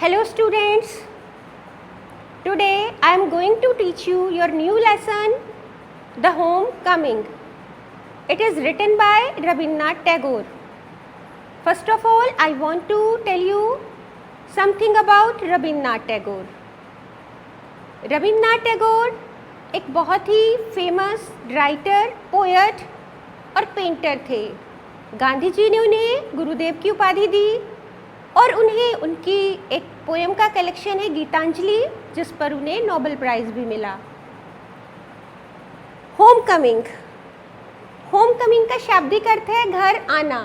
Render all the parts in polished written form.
Hello students, today I am going to teach you your new lesson, The Homecoming. It is written by Rabindranath Tagore. First of all, I want to tell you something about Rabindranath Tagore. Rabindranath Tagore एक बहुत ही famous writer, poet और painter थे। गांधी जी ने उन्हें गुरुदेव की उपाधि दी और उन्हें उनकी एक पोएम का कलेक्शन है गीतांजलि, जिस पर उन्हें नोबेल प्राइज़ भी मिला। होमकमिंग, होमकमिंग का शाब्दिक अर्थ है घर आना।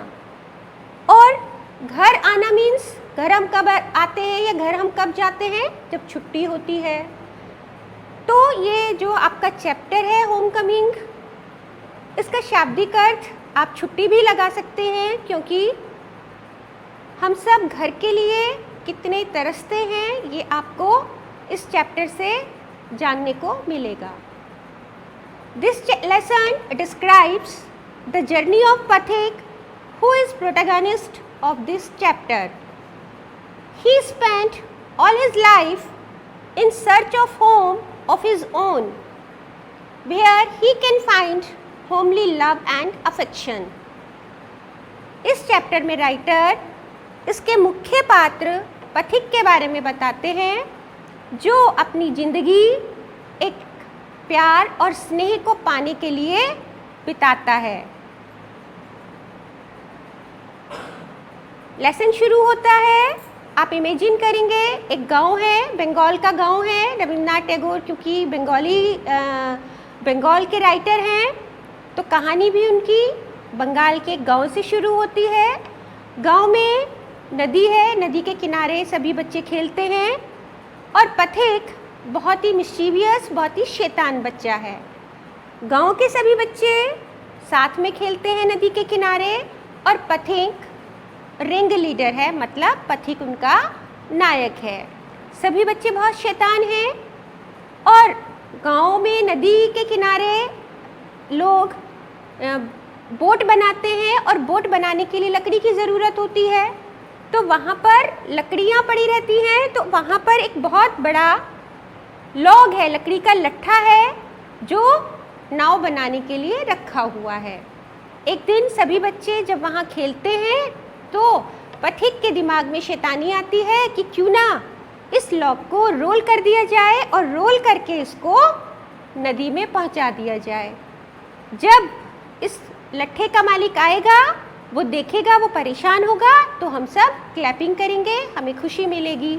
और घर आना मीन्स घर हम कब आते हैं या घर हम कब जाते हैं, जब छुट्टी होती है। तो ये जो आपका चैप्टर है होमकमिंग, इसका शाब्दिक अर्थ आप छुट्टी भी लगा सकते हैं, क्योंकि हम सब घर के लिए कितने तरसते हैं ये आपको इस चैप्टर से जानने को मिलेगा। This lesson describes the journey of पथिक, who is protagonist of this chapter. He spent all his life in search of home of his own, where he can find homely love and affection. इस chapter में writer इसके मुख्य पात्र पथिक के बारे में बताते हैं, जो अपनी ज़िंदगी एक प्यार और स्नेह को पाने के लिए बिताता है। लेसन शुरू होता है, आप इमेजिन करेंगे एक गांव है, बंगाल का गांव है। रविन्द्रनाथ टैगोर क्योंकि बंगाल के राइटर हैं, तो कहानी भी उनकी बंगाल के गांव से शुरू होती है। गांव में नदी है, नदी के किनारे सभी बच्चे खेलते हैं और पथिक बहुत ही मिस्चीवियस, बहुत ही शैतान बच्चा है। गांव के सभी बच्चे साथ में खेलते हैं नदी के किनारे और पथिक रिंग लीडर है, मतलब पथिक उनका नायक है। सभी बच्चे बहुत शैतान हैं और गांव में नदी के किनारे लोग बोट बनाते हैं और बोट बनाने के लिए लकड़ी की ज़रूरत होती है। तो वहाँ पर लकड़ियाँ पड़ी रहती हैं, तो वहाँ पर एक बहुत बड़ा लॉग है, लकड़ी का लट्ठा है जो नाव बनाने के लिए रखा हुआ है। एक दिन सभी बच्चे जब वहाँ खेलते हैं तो पथिक के दिमाग में शैतानी आती है कि क्यों ना इस लॉग को रोल कर दिया जाए और रोल करके इसको नदी में पहुँचा दिया जाए। जब इस लट्ठे का मालिक आएगा, वो देखेगा, वो परेशान होगा, तो हम सब क्लैपिंग करेंगे, हमें खुशी मिलेगी।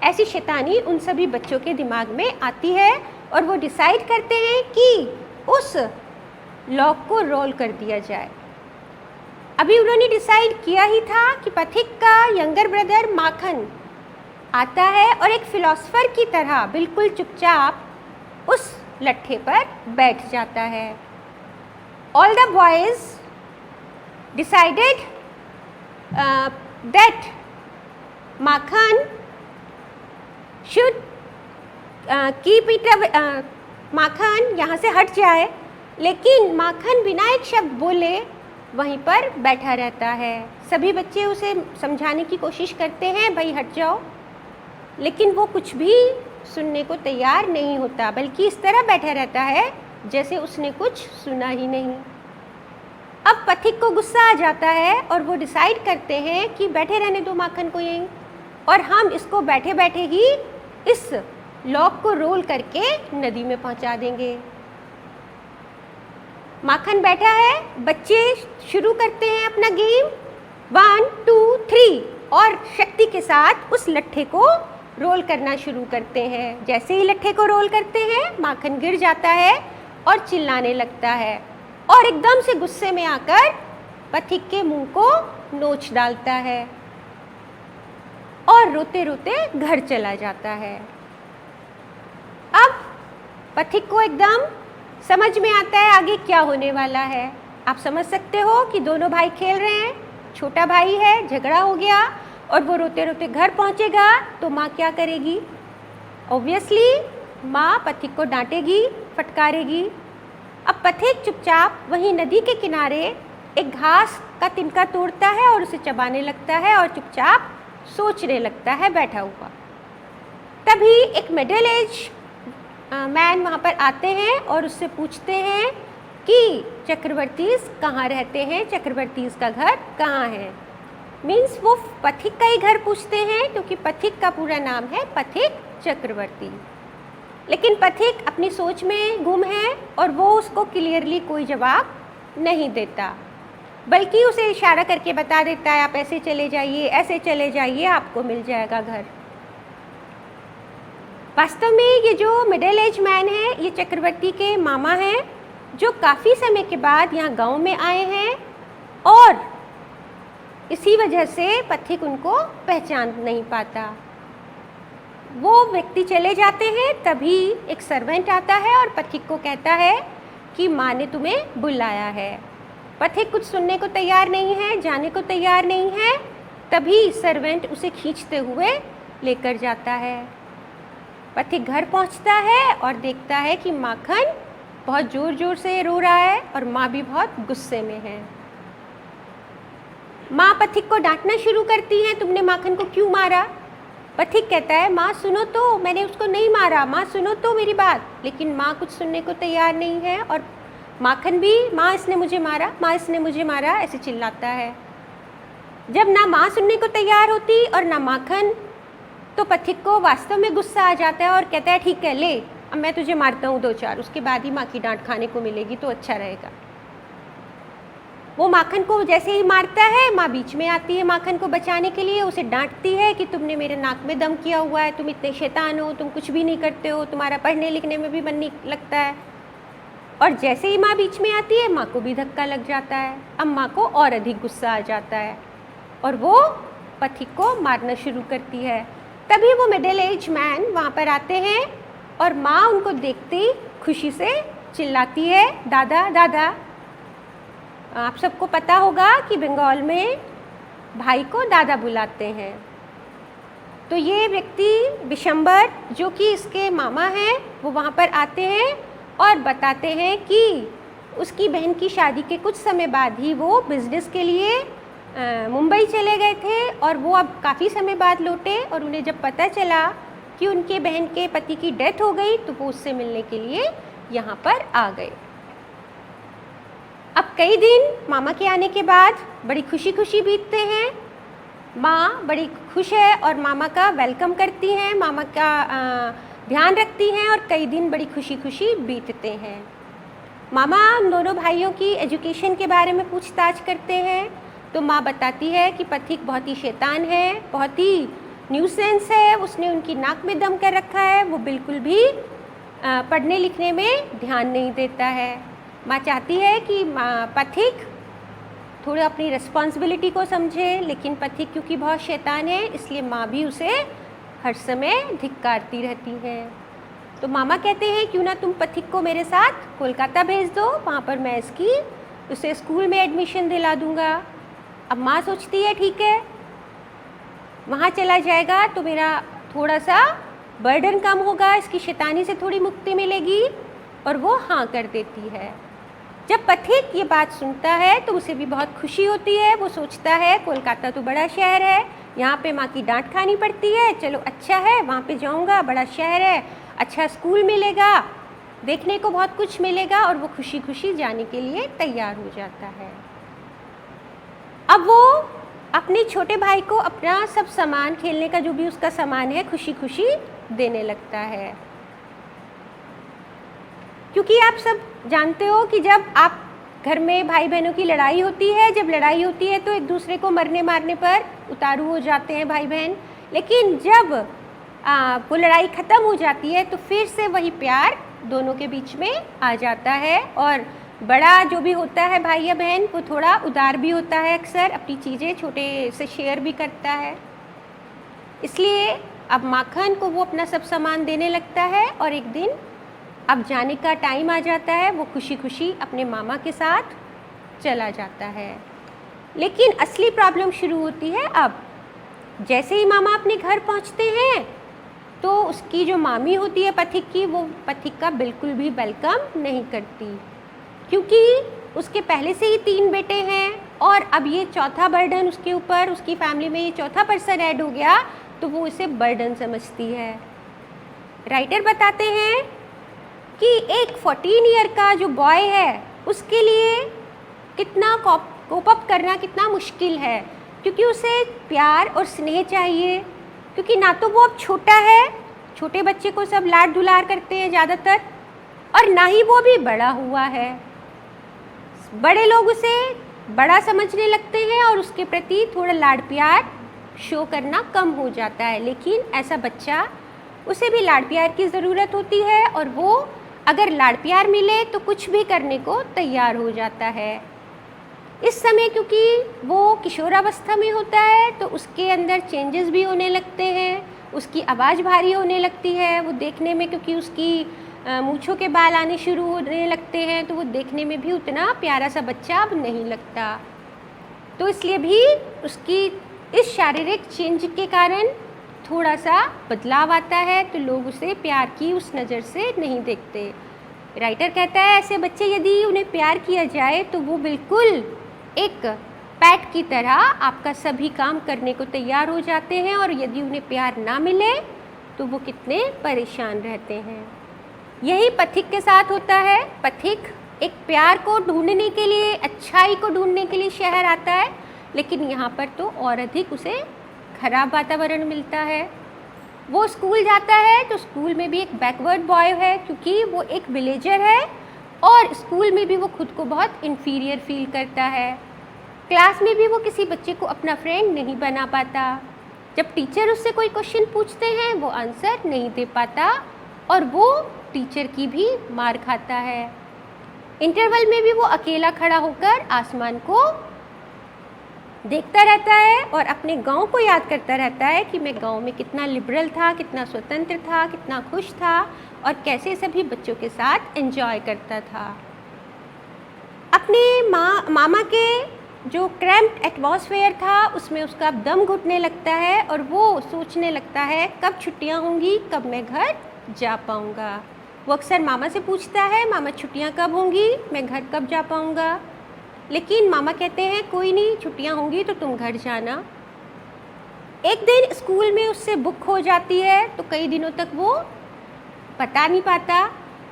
ऐसी शैतानी उन सभी बच्चों के दिमाग में आती है और वो डिसाइड करते हैं कि उस लॉग को रोल कर दिया जाए। अभी उन्होंने डिसाइड किया ही था कि पथिक का यंगर ब्रदर माखन आता है और एक फिलोसफर की तरह बिल्कुल चुपचाप उस लट्ठे पर बैठ जाता है। All the boys decided that Makhan should keep it माखन यहाँ से हट जाए, लेकिन माखन बिना एक शब्द बोले वहीं पर बैठा रहता है। सभी बच्चे उसे समझाने की कोशिश करते हैं, भाई हट जाओ, लेकिन वो कुछ भी सुनने को तैयार नहीं होता, बल्कि इस तरह बैठा रहता है जैसे उसने कुछ सुना ही नहीं। अब पथिक को गुस्सा आ जाता है और वो डिसाइड करते हैं कि बैठे रहने दो माखन को यहीं, और हम इसको बैठे बैठे ही इस लॉग को रोल करके नदी में पहुंचा देंगे। माखन बैठा है, बच्चे शुरू करते हैं अपना गेम 1 2 3 और शक्ति के साथ उस लट्ठे को रोल करना शुरू करते हैं। जैसे ही लट्ठे को रोल करते हैं, माखन गिर जाता है और चिल्लाने लगता है और एकदम से गुस्से में आकर पथिक के मुंह को नोच डालता है और रोते रोते घर चला जाता है। अब पथिक को एकदम समझ में आता है आगे क्या होने वाला है। आप समझ सकते हो कि दोनों भाई खेल रहे हैं, छोटा भाई है, झगड़ा हो गया और वो रोते रोते घर पहुंचेगा, तो माँ क्या करेगी? ऑब्वियसली माँ पथिक को डांटेगी, फटकारेगी। अब पथिक चुपचाप वहीं नदी के किनारे एक घास का तिनका तोड़ता है और उसे चबाने लगता है और चुपचाप सोचने लगता है बैठा हुआ। तभी एक मिडिल एज मैन वहाँ पर आते हैं और उससे पूछते हैं कि चक्रवर्तीज कहाँ रहते हैं, चक्रवर्तीज का घर कहाँ है। मीन्स वो पथिक का ही घर पूछते हैं, क्योंकि पथिक का पूरा नाम है पथिक चक्रवर्ती। लेकिन पथिक अपनी सोच में गुम है और वो उसको क्लियरली कोई जवाब नहीं देता, बल्कि उसे इशारा करके बता देता है आप ऐसे चले जाइए, ऐसे चले जाइए, आपको मिल जाएगा घर। वास्तव में ये जो मिडिल एज मैन है ये चक्रवर्ती के मामा हैं, जो काफ़ी समय के बाद यहाँ गांव में आए हैं और इसी वजह से पथिक उनको पहचान नहीं पाता। वो व्यक्ति चले जाते हैं, तभी एक सर्वेंट आता है और पथिक को कहता है कि माँ ने तुम्हें बुलाया है। पथिक कुछ सुनने को तैयार नहीं है, जाने को तैयार नहीं है। तभी सर्वेंट उसे खींचते हुए लेकर जाता है। पथिक घर पहुंचता है और देखता है कि माखन बहुत ज़ोर ज़ोर से रो रहा है और माँ भी बहुत गुस्से में है। माँ पथिक को डांटना शुरू करती है, तुमने माखन को क्यों मारा। पथिक कहता है माँ सुनो तो, मैंने उसको नहीं मारा, माँ सुनो तो मेरी बात। लेकिन माँ कुछ सुनने को तैयार नहीं है और माखन भी माँ इसने मुझे मारा, माँ इसने मुझे मारा ऐसे चिल्लाता है। जब ना माँ सुनने को तैयार होती और ना माखन, तो पथिक को वास्तव में गुस्सा आ जाता है और कहता है ठीक है ले, अब मैं तुझे मारता हूँ 2-4, उसके बाद ही माँ की डांट खाने को मिलेगी तो अच्छा रहेगा। वो माखन को जैसे ही मारता है, माँ बीच में आती है माखन को बचाने के लिए, उसे डांटती है कि तुमने मेरे नाक में दम किया हुआ है, तुम इतने शैतान हो, तुम कुछ भी नहीं करते हो, तुम्हारा पढ़ने लिखने में भी मन नहीं लगता है। और जैसे ही माँ बीच में आती है माँ को भी धक्का लग जाता है। अब माँ को और अधिक गुस्सा आ जाता है और वो पथिक को मारना शुरू करती है। तभी वो मिडिल एज मैन वहाँ पर आते हैं और माँ उनको देखते ही खुशी से चिल्लाती है दादा दादा। आप सबको पता होगा कि बंगाल में भाई को दादा बुलाते हैं। तो ये व्यक्ति विशंबर जो कि इसके मामा हैं वो वहाँ पर आते हैं और बताते हैं कि उसकी बहन की शादी के कुछ समय बाद ही वो बिज़नेस के लिए मुंबई चले गए थे और वो अब काफ़ी समय बाद लौटे और उन्हें जब पता चला कि उनके बहन के पति की डेथ हो गई तो वो उससे मिलने के लिए यहाँ पर आ गए। अब कई दिन मामा के आने के बाद बड़ी खुशी खुशी बीतते हैं। माँ बड़ी खुश है और मामा का वेलकम करती हैं, मामा का ध्यान रखती हैं और कई दिन बड़ी खुशी खुशी बीतते हैं। मामा दोनों भाइयों की एजुकेशन के बारे में पूछताछ करते हैं तो माँ बताती है कि पथिक बहुत ही शैतान है, बहुत ही न्यूसेंस है, उसने उनकी नाक में दम कर रखा है, वो बिल्कुल भी पढ़ने लिखने में ध्यान नहीं देता है। माँ चाहती है कि पथिक थोड़ा अपनी रिस्पॉन्सिबिलिटी को समझे, लेकिन पथिक क्योंकि बहुत शैतान है इसलिए माँ भी उसे हर समय धिक्कारती रहती है। तो मामा कहते हैं क्यों ना तुम पथिक को मेरे साथ कोलकाता भेज दो, वहाँ पर मैं उसे स्कूल में एडमिशन दिला दूँगा। अब माँ सोचती है ठीक है, वहाँ चला जाएगा तो मेरा थोड़ा सा बर्डन कम होगा, इसकी शैतानी से थोड़ी मुक्ति मिलेगी, और वो हाँ कर देती है। जब पथिक ये बात सुनता है तो उसे भी बहुत खुशी होती है। वो सोचता है कोलकाता तो बड़ा शहर है, यहाँ पे माँ की डांट खानी पड़ती है, चलो अच्छा है वहाँ पे जाऊँगा, बड़ा शहर है, अच्छा स्कूल मिलेगा, देखने को बहुत कुछ मिलेगा, और वो खुशी खुशी जाने के लिए तैयार हो जाता है। अब वो अपने छोटे भाई को अपना सब सामान, खेलने का जो भी उसका सामान है, खुशी खुशी देने लगता है। क्योंकि आप सब जानते हो कि जब आप घर में भाई बहनों की लड़ाई होती है, जब लड़ाई होती है तो एक दूसरे को मरने मारने पर उतारू हो जाते हैं भाई बहन, लेकिन जब वो लड़ाई ख़त्म हो जाती है तो फिर से वही प्यार दोनों के बीच में आ जाता है। और बड़ा जो भी होता है भाई या बहन वो थोड़ा उदार भी होता है, अक्सर अपनी चीज़ें छोटे से शेयर भी करता है। इसलिए अब माखन को वो अपना सब सामान देने लगता है और एक दिन अब जाने का टाइम आ जाता है। वो खुशी खुशी अपने मामा के साथ चला जाता है। लेकिन असली प्रॉब्लम शुरू होती है अब। जैसे ही मामा अपने घर पहुंचते हैं तो उसकी जो मामी होती है पथिक की, वो पथिक का बिल्कुल भी वेलकम नहीं करती, क्योंकि उसके पहले से ही 3 बेटे हैं और अब ये चौथा बर्डन उसके ऊपर, उसकी फैमिली में ये चौथा पर्सन ऐड हो गया, तो वो इसे बर्डन समझती है। राइटर बताते हैं कि एक 14 ईयर का जो बॉय है उसके लिए कितना कोप अप करना कितना मुश्किल है, क्योंकि उसे प्यार और स्नेह चाहिए, क्योंकि ना तो वो अब छोटा है, छोटे बच्चे को सब लाड दुलार करते हैं ज़्यादातर, और ना ही वो भी बड़ा हुआ है। बड़े लोग उसे बड़ा समझने लगते हैं और उसके प्रति थोड़ा लाड प्यार शो करना कम हो जाता है। लेकिन ऐसा बच्चा, उसे भी लाड प्यार की ज़रूरत होती है, और वो अगर लाड प्यार मिले तो कुछ भी करने को तैयार हो जाता है। इस समय क्योंकि वो किशोरावस्था में होता है तो उसके अंदर चेंजेस भी होने लगते हैं, उसकी आवाज़ भारी होने लगती है, वो देखने में, क्योंकि उसकी मूँछों के बाल आने शुरू होने लगते हैं, तो वो देखने में भी उतना प्यारा सा बच्चा अब नहीं लगता। तो इसलिए भी उसकी इस शारीरिक चेंज के कारण थोड़ा सा बदलाव आता है, तो लोग उसे प्यार की उस नज़र से नहीं देखते। राइटर कहता है ऐसे बच्चे यदि उन्हें प्यार किया जाए तो वो बिल्कुल एक पैट की तरह आपका सभी काम करने को तैयार हो जाते हैं, और यदि उन्हें प्यार ना मिले तो वो कितने परेशान रहते हैं। यही पथिक के साथ होता है। पथिक एक प्यार को ढूंढने के लिए, अच्छाई को ढूंढने के लिए शहर आता है, लेकिन यहाँ पर तो और अधिक उसे खराब वातावरण मिलता है। वो स्कूल जाता है तो स्कूल में भी एक बैकवर्ड बॉय है, क्योंकि वो एक विलेजर है और स्कूल में भी वो खुद को बहुत इन्फीरियर फील करता है। क्लास में भी वो किसी बच्चे को अपना फ्रेंड नहीं बना पाता। जब टीचर उससे कोई क्वेश्चन पूछते हैं वो आंसर नहीं दे पाता, और वो टीचर की भी मार खाता है। इंटरवल में भी वो अकेला खड़ा होकर आसमान को देखता रहता है और अपने गांव को याद करता रहता है कि मैं गांव में कितना लिबरल था, कितना स्वतंत्र था, कितना खुश था, और कैसे सभी बच्चों के साथ एंजॉय करता था। अपने मामा के जो क्रैम्प्ड एटमॉस्फेयर था उसमें उसका दम घुटने लगता है, और वो सोचने लगता है कब छुट्टियां होंगी, कब मैं घर जा पाऊँगा। वो अक्सर मामा से पूछता है, मामा छुट्टियां कब होंगी, मैं घर कब जा पाऊँगा। लेकिन मामा कहते हैं कोई नहीं, छुट्टियां होंगी तो तुम घर जाना। एक दिन स्कूल में उससे बुक खो जाती है, तो कई दिनों तक वो पता नहीं पाता,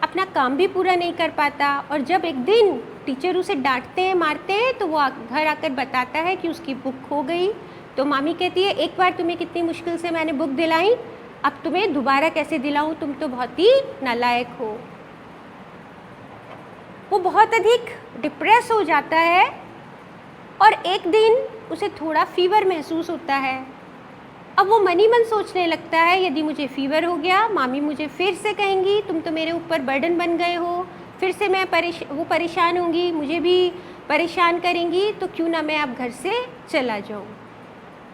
अपना काम भी पूरा नहीं कर पाता, और जब एक दिन टीचर उसे डांटते हैं, मारते हैं, तो वो घर आकर बताता है कि उसकी बुक खो गई। तो मामी कहती है एक बार तुम्हें कितनी मुश्किल से मैंने बुक दिलाई, अब तुम्हें दोबारा कैसे दिलाऊं, तुम तो बहुत ही नालायक हो। वो बहुत अधिक डिप्रेस हो जाता है, और एक दिन उसे थोड़ा फीवर महसूस होता है। अब वो मन ही मन सोचने लगता है यदि मुझे फीवर हो गया, मामी मुझे फिर से कहेंगी तुम तो मेरे ऊपर बर्डन बन गए हो, फिर से मैं वो परेशान होंगी, मुझे भी परेशान करेंगी, तो क्यों ना मैं अब घर से चला जाऊँ।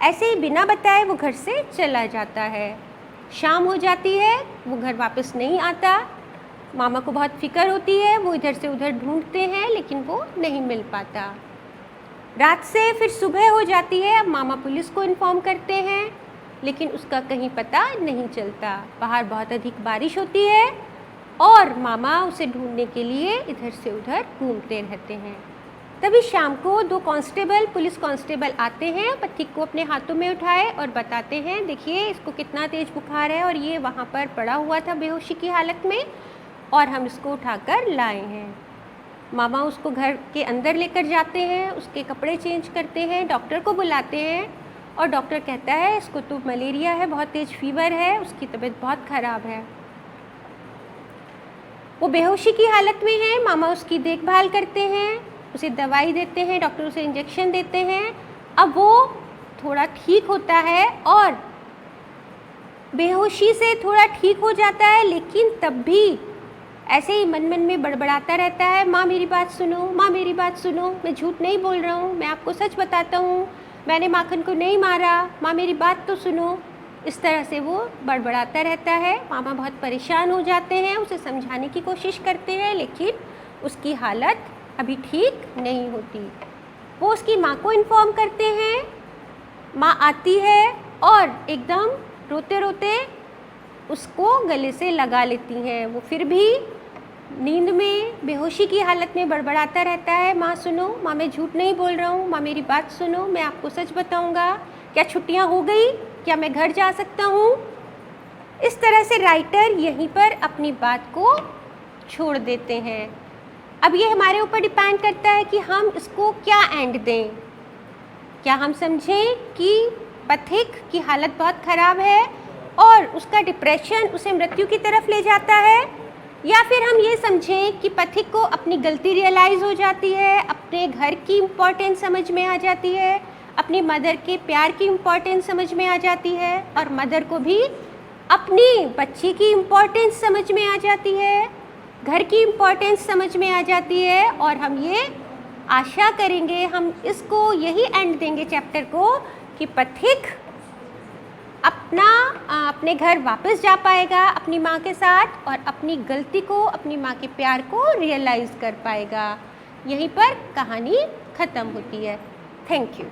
ऐसे ही बिना बताए वो घर से चला जाता है। शाम हो जाती है, वो घर वापस नहीं आता। मामा को बहुत फिक्र होती है, वो इधर से उधर ढूंढते हैं लेकिन वो नहीं मिल पाता। रात से फिर सुबह हो जाती है। अब मामा पुलिस को इन्फॉर्म करते हैं, लेकिन उसका कहीं पता नहीं चलता। बाहर बहुत अधिक बारिश होती है और मामा उसे ढूंढने के लिए इधर से उधर घूमते रहते हैं। तभी शाम को 2 कांस्टेबल, पुलिस कांस्टेबल आते हैं, पथिक को अपने हाथों में उठाए और बताते हैं देखिए इसको कितना तेज़ बुखार है, और ये वहाँ पर पड़ा हुआ था बेहोशी की हालत में, और हम इसको उठाकर लाए हैं। मामा उसको घर के अंदर लेकर जाते हैं, उसके कपड़े चेंज करते हैं, डॉक्टर को बुलाते हैं, और डॉक्टर कहता है इसको तो मलेरिया है, बहुत तेज़ फीवर है, उसकी तबीयत बहुत ख़राब है, वो बेहोशी की हालत में है। मामा उसकी देखभाल करते हैं, उसे दवाई देते हैं, डॉक्टर उसे इंजेक्शन देते हैं। अब वो थोड़ा ठीक होता है और बेहोशी से थोड़ा ठीक हो जाता है, लेकिन तब भी ऐसे ही मन मन में बड़बड़ाता रहता है, माँ मेरी बात सुनो, माँ मेरी बात सुनो, मैं झूठ नहीं बोल रहा हूँ, मैं आपको सच बताता हूँ, मैंने माखन को नहीं मारा, माँ मेरी बात तो सुनो। इस तरह से वो बड़बड़ाता रहता है। मामा बहुत परेशान हो जाते हैं, उसे समझाने की कोशिश करते हैं, लेकिन उसकी हालत अभी ठीक नहीं होती। वो उसकी माँ को इन्फॉर्म करते हैं, माँ आती है और एकदम रोते रोते उसको गले से लगा लेती हैं। वो फिर भी नींद में बेहोशी की हालत में बड़बड़ाता रहता है, माँ सुनो, माँ मैं झूठ नहीं बोल रहा हूँ, माँ मेरी बात सुनो, मैं आपको सच बताऊँगा, क्या छुट्टियाँ हो गई, क्या मैं घर जा सकता हूँ। इस तरह से राइटर यहीं पर अपनी बात को छोड़ देते हैं। अब ये हमारे ऊपर डिपेंड करता है कि हम इसको क्या एंड दें। क्या हम समझें कि पथिक की हालत बहुत ख़राब है और उसका डिप्रेशन उसे मृत्यु की तरफ ले जाता है, या फिर हम ये समझें कि पथिक को अपनी गलती रियलाइज़ हो जाती है, अपने घर की इम्पोर्टेंस समझ में आ जाती है, अपनी मदर के प्यार की इम्पोर्टेंस समझ में आ जाती है, और मदर को भी अपनी बच्ची की इम्पोर्टेंस समझ में आ जाती है, घर की इम्पोर्टेंस समझ में आ जाती है। और हम ये आशा करेंगे, हम इसको यही एंड देंगे चैप्टर को कि पथिक अपने घर वापस जा पाएगा अपनी माँ के साथ, और अपनी गलती को, अपनी माँ के प्यार को रियलाइज़ कर पाएगा। यहीं पर कहानी ख़त्म होती है। Thank you.